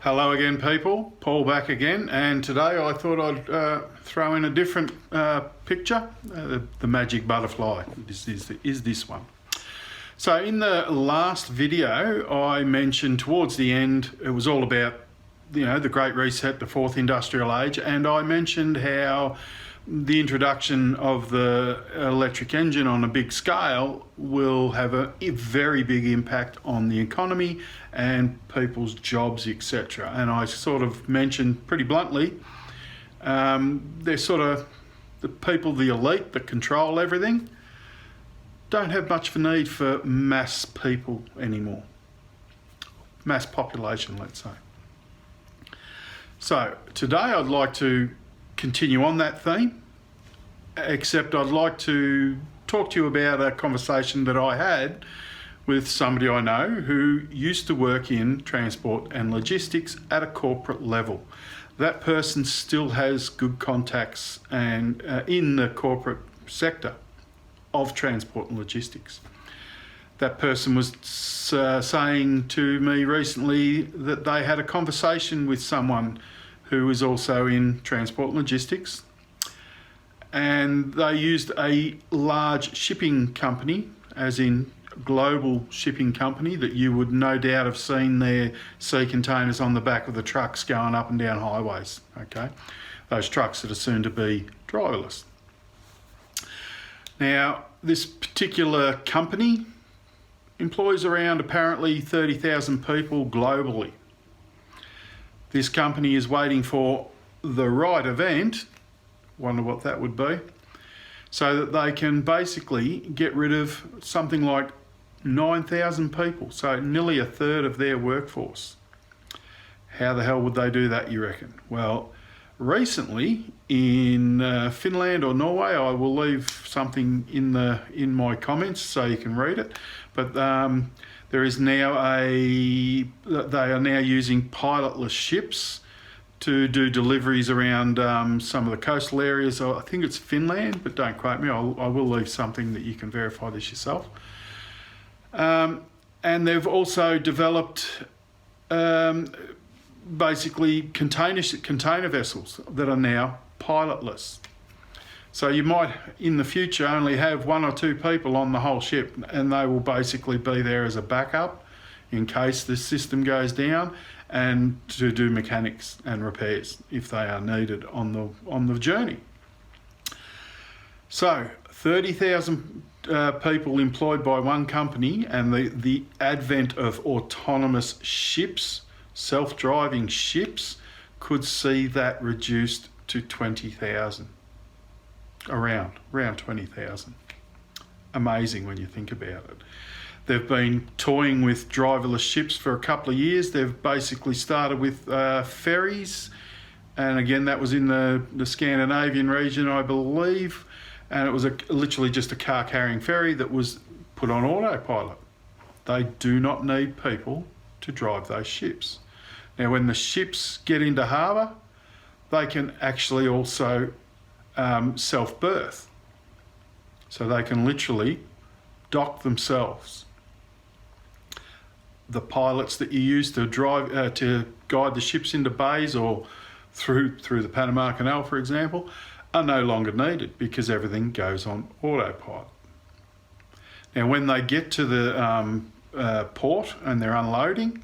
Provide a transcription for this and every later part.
Hello again, people. Paul back again, and today I thought I'd throw in a different picture. The magic butterfly is this one. So in the last video, I mentioned towards the end it was all about the Great Reset, the fourth industrial age, and I mentioned how the introduction of the electric engine on a big scale will have a very big impact on the economy and people's jobs, etc. And I sort of mentioned pretty bluntly, they're sort of the people, the elite that control everything, don't have much of a need for mass people anymore. Mass population, let's say. So today I'd like to continue on that theme, except I'd like to talk to you about a conversation that I had with somebody I know who used to work in transport and logistics at a corporate level. That person still has good contacts and in the corporate sector of transport and logistics. That person was saying to me recently that they had a conversation with someone who is also in transport and logistics, and they used a large shipping company, as in global shipping company, that you would no doubt have seen their sea containers on the back of the trucks going up and down highways, okay? Those trucks that are soon to be driverless. Now, this particular company employs around apparently 30,000 people globally. This company is waiting for the right event, wonder what that would be, so that they can basically get rid of something like 9,000 people, so nearly a third of their workforce. How the hell would they do that, you reckon? Well, recently in Finland or Norway, I will leave something in my comments so you can read it, but there is now they are now using pilotless ships to do deliveries around some of the coastal areas. I think it's Finland, but don't quote me. I will leave something that you can verify this yourself. And they've also developed basically container vessels that are now pilotless. So you might, in the future, only have one or two people on the whole ship, and they will basically be there as a backup in case the system goes down, and to do mechanics and repairs if they are needed on the journey. So 30,000 people employed by one company, and the advent of autonomous ships, self-driving ships, could see that reduced to 20,000. Around 20,000. Amazing when you think about it. They've been toying with driverless ships for a couple of years. They've basically started with ferries, and again that was in the Scandinavian region, I believe, and it was literally just a car carrying ferry that was put on autopilot. They do not need people to drive those ships. Now when the ships get into harbour, they can actually also self-berth. So they can literally dock themselves. The pilots that you use to drive to guide the ships into bays or through the Panama Canal, for example, are no longer needed because everything goes on autopilot. Now when they get to the port and they're unloading,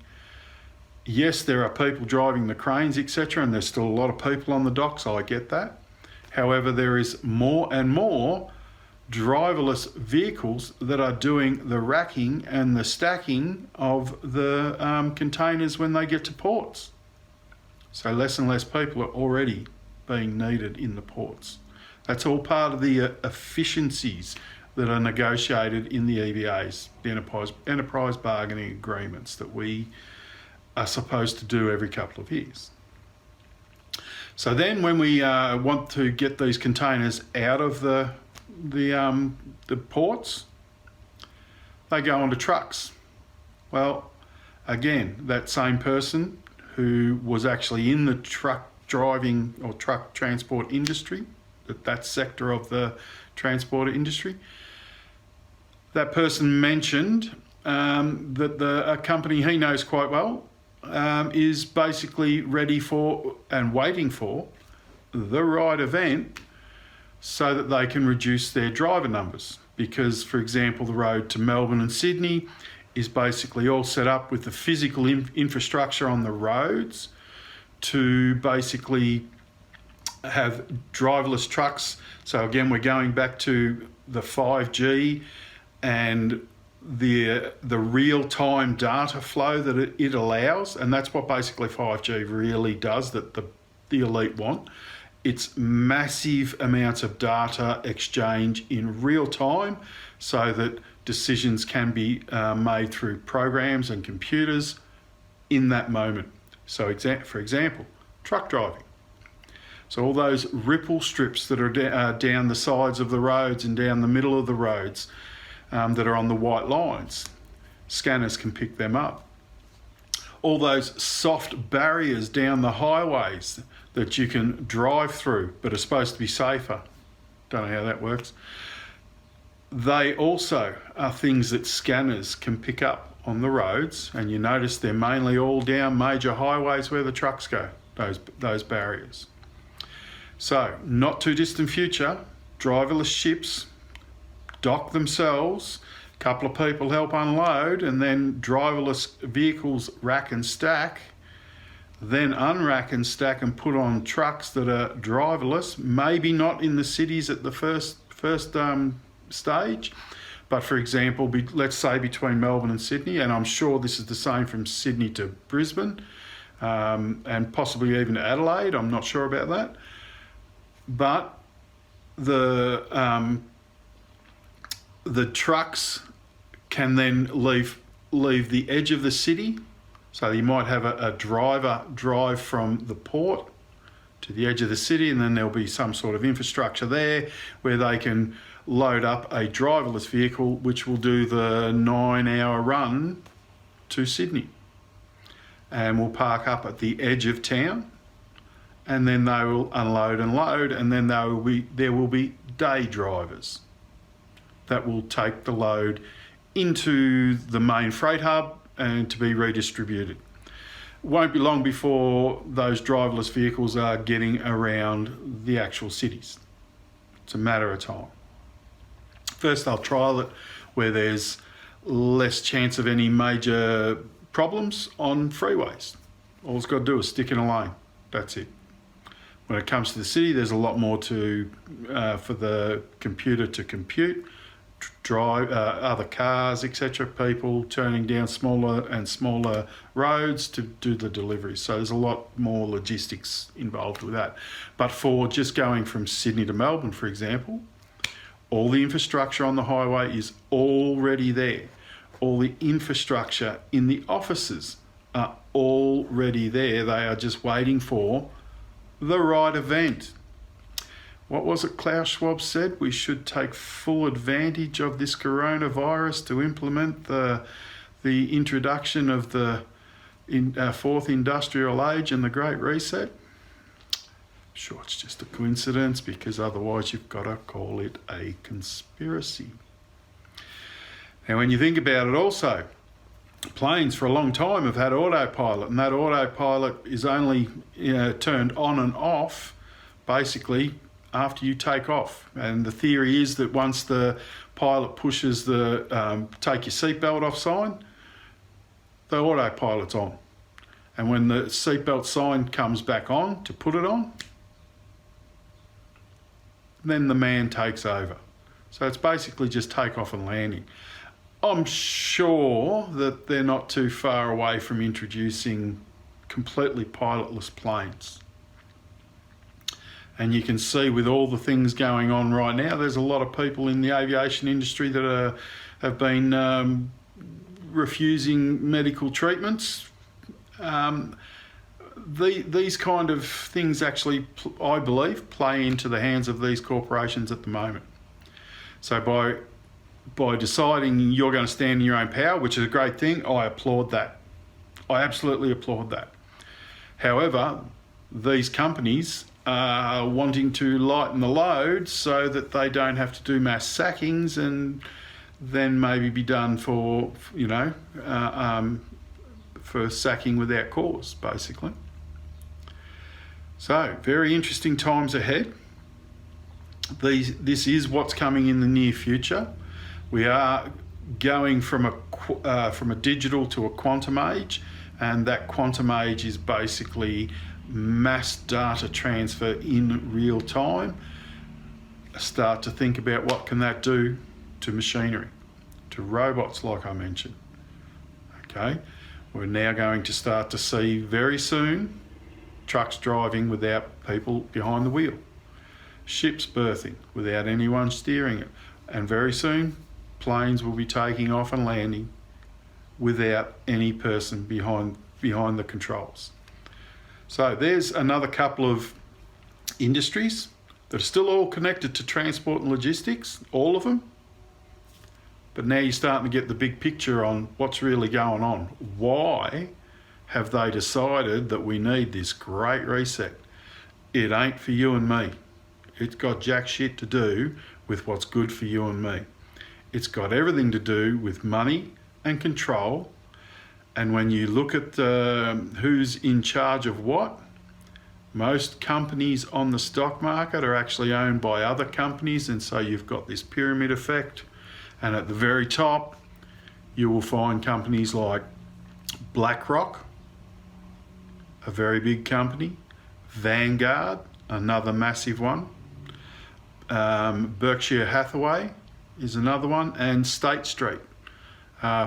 yes, there are people driving the cranes, etc., and there's still a lot of people on the docks, I get that. However, there is more and more driverless vehicles that are doing the racking and the stacking of the containers when they get to ports. So less and less people are already being needed in the ports. That's all part of the efficiencies that are negotiated in the EBAs, the enterprise bargaining agreements that we are supposed to do every couple of years. So then when we want to get these containers out of the ports, they go onto trucks. Well, again, that same person who was actually in the truck driving or truck transport industry, that sector of the transport industry, that person mentioned that a company he knows quite well is basically ready for and waiting for the right event so that they can reduce their driver numbers. Because, for example, the road to Melbourne and Sydney is basically all set up with the physical infrastructure on the roads to basically have driverless trucks. So again, we're going back to the 5G and the real-time data flow that it allows, and that's what basically 5G really does, that the elite want. It's massive amounts of data exchange in real time so that decisions can be made through programs and computers in that moment. So for example, truck driving. So all those ripple strips that are down the sides of the roads and down the middle of the roads that are on the white lines, scanners can pick them up. All those soft barriers down the highways that you can drive through but are supposed to be safer. Don't know how that works. They also are things that scanners can pick up on the roads, and you notice they're mainly all down major highways where the trucks go, those barriers. So, not too distant future, driverless ships dock themselves, a couple of people help unload, and then driverless vehicles rack and stack, then unrack and stack and put on trucks that are driverless, maybe not in the cities at the first stage, but for example, let's say between Melbourne and Sydney, and I'm sure this is the same from Sydney to Brisbane, and possibly even to Adelaide, I'm not sure about that. But the trucks can then leave the edge of the city. So you might have a driver drive from the port to the edge of the city, and then there'll be some sort of infrastructure there where they can load up a driverless vehicle which will do the 9-hour run to Sydney, and will park up at the edge of town, and then they will unload and load, and then there will be day drivers that will take the load into the main freight hub and to be redistributed. Won't be long before those driverless vehicles are getting around the actual cities. It's a matter of time. First they'll trial it where there's less chance of any major problems on freeways. All it's got to do is stick in a lane. That's it. When it comes to the city, there's a lot more for the computer to compute, drive other cars, etc., people turning down smaller and smaller roads to do the deliveries. So there's a lot more logistics involved with that. But for just going from Sydney to Melbourne, for example, all the infrastructure on the highway is already there. All the infrastructure in the offices are already there. They are just waiting for the right event. What was it Klaus Schwab said? We should take full advantage of this coronavirus to implement the introduction of the fourth industrial age and the Great Reset. Sure, it's just a coincidence, because otherwise you've got to call it a conspiracy. Now, when you think about it also, planes for a long time have had autopilot, and that autopilot is only turned on and off basically after you take off. And the theory is that once the pilot pushes the take your seatbelt off sign, the autopilot's on. And when the seatbelt sign comes back on to put it on, then the man takes over. So it's basically just takeoff and landing. I'm sure that they're not too far away from introducing completely pilotless planes. And you can see with all the things going on right now, there's a lot of people in the aviation industry that have been refusing medical treatments. These kind of things actually, I believe, play into the hands of these corporations at the moment. So by deciding you're going to stand in your own power, which is a great thing, I applaud that. I absolutely applaud that. However, these companies are wanting to lighten the load so that they don't have to do mass sackings and then maybe be done for for sacking without cause, basically. So, very interesting times ahead. This is what's coming in the near future. We are going from a digital to a quantum age, and that quantum age is basically mass data transfer in real time. Start to think about what can that do to machinery, to robots, like I mentioned. Okay, we're now going to start to see very soon trucks driving without people behind the wheel, ships berthing without anyone steering it, and very soon planes will be taking off and landing without any person behind the controls. So there's another couple of industries that are still all connected to transport and logistics, all of them. But now you're starting to get the big picture on what's really going on. Why have they decided that we need this great reset? It ain't for you and me. It's got jack shit to do with what's good for you and me. It's got everything to do with money and control. And when you look at who's in charge of what, most companies on the stock market are actually owned by other companies, and so you've got this pyramid effect. And at the very top, you will find companies like BlackRock, a very big company, Vanguard, another massive one, Berkshire Hathaway is another one, and State Street.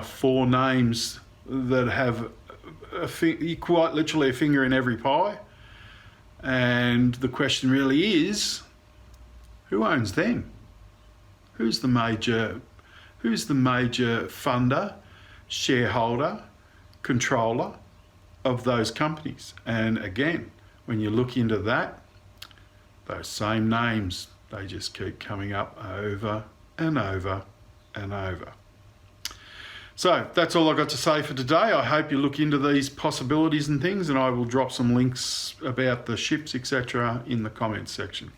Four names that have quite literally a finger in every pie. And the question really is, who owns them? Who's the major funder, shareholder, controller of those companies? And again, when you look into that, those same names, they just keep coming up over and over and over. So that's all I've got to say for today. I hope you look into these possibilities and things, and I will drop some links about the ships, etc. in the comments section.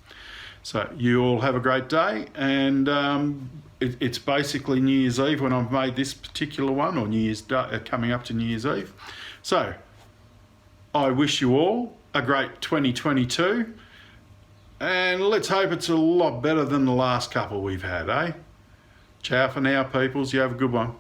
So you all have a great day, and it's basically New Year's Eve when I've made this particular one, or coming up to New Year's Eve. So I wish you all a great 2022, and let's hope it's a lot better than the last couple we've had, eh? Ciao for now, peoples. You have a good one.